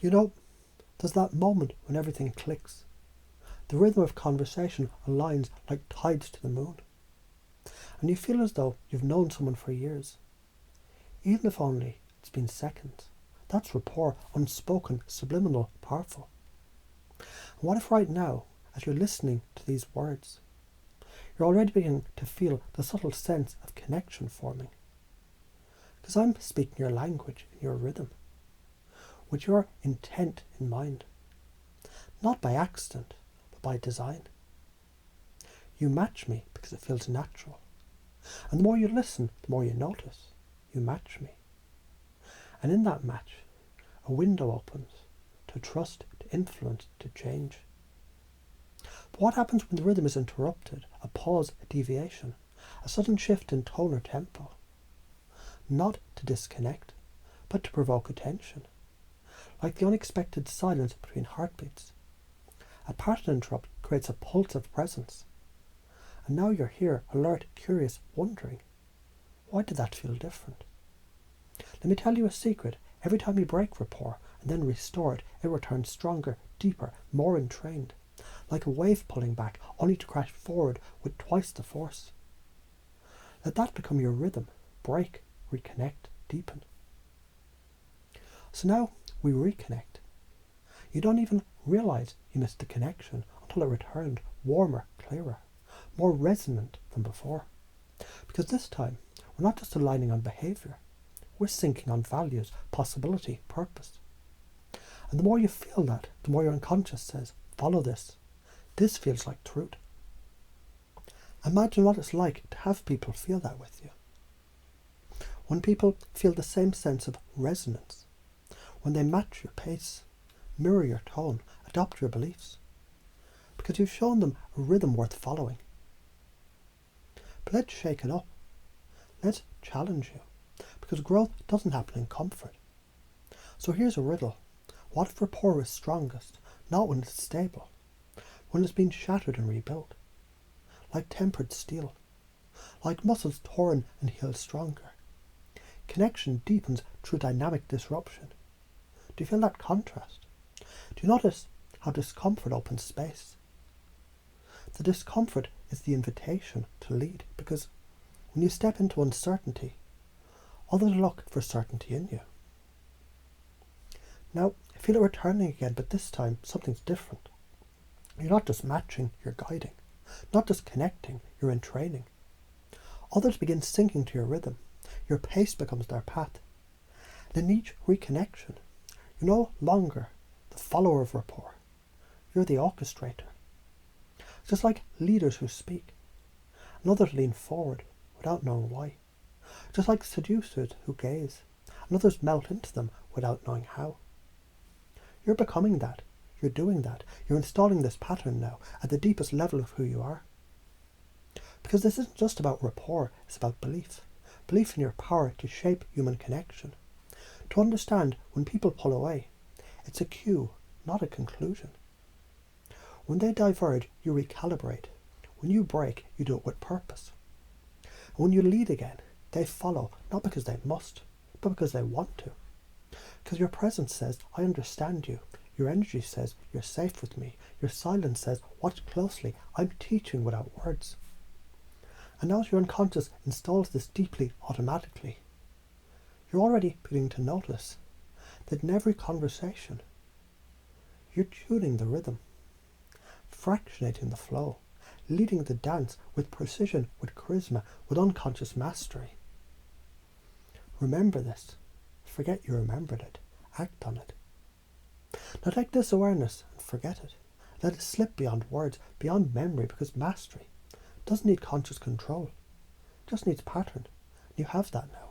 You know, there's that moment when everything clicks. The rhythm of conversation aligns like tides to the moon. And you feel as though you've known someone for years. Even if only it's been seconds. That's rapport, unspoken, subliminal, powerful. And what if right now, as you're listening to these words, you're already beginning to feel the subtle sense of connection forming? Because I'm speaking your language in your rhythm, with your intent in mind. Not by accident, but by design. You match me because it feels natural. And the more you listen, the more you notice. You match me. And in that match, a window opens to trust, to influence, to change. But what happens when the rhythm is interrupted? A pause, a deviation, a sudden shift in tone or tempo. Not to disconnect, but to provoke attention. Like the unexpected silence between heartbeats. A pattern interrupt creates a pulse of presence. And now you're here, alert, curious, wondering. Why did that feel different? Let me tell you a secret. Every time you break rapport and then restore it, it returns stronger, deeper, more entrained. Like a wave pulling back, only to crash forward with twice the force. Let that become your rhythm. Break, reconnect, deepen. So now we reconnect. You don't even realize you missed the connection until it returned warmer, clearer, more resonant than before. Because this time, we're not just aligning on behaviour, we're syncing on values, possibility, purpose. And the more you feel that, the more your unconscious says, follow this. This feels like truth. Imagine what it's like to have people feel that with you. When people feel the same sense of resonance, when they match your pace, mirror your tone, adopt your beliefs, because you've shown them a rhythm worth following. But let's shake it up. Let's challenge you, because growth doesn't happen in comfort. So here's a riddle. What if rapport is strongest, not when it's stable, when it's been shattered and rebuilt, like tempered steel, like muscles torn and healed stronger? Connection deepens through dynamic disruption. Do you feel that contrast? Do you notice how discomfort opens space? The discomfort is the invitation to lead, because when you step into uncertainty, others look for certainty in you. Now, I feel it returning again, but this time something's different. You're not just matching, you're guiding. Not just connecting, you're entraining. Others begin syncing to your rhythm. Your pace becomes their path. And in each reconnection, you're no longer the follower of rapport. You're the orchestrator. Just like leaders who speak, and others lean forward without knowing why. Just like seducers who gaze, and others melt into them without knowing how. You're becoming that. You're doing that. You're installing this pattern now at the deepest level of who you are. Because this isn't just about rapport, it's about belief. Belief in your power to shape human connection. To understand when people pull away, it's a cue, not a conclusion. When they diverge, you recalibrate. When you break, you do it with purpose. And when you lead again, they follow, not because they must, but because they want to. Because your presence says, I understand you. Your energy says, you're safe with me. Your silence says, watch closely. I'm teaching without words. And now as your unconscious installs this deeply, automatically, you're already beginning to notice that in every conversation, you're tuning the rhythm, fractionating the flow, leading the dance with precision, with charisma, with unconscious mastery. Remember this. Forget you remembered it. Act on it. Now take this awareness and forget it. Let it slip beyond words, beyond memory, because mastery doesn't need conscious control. It just needs pattern. You have that now.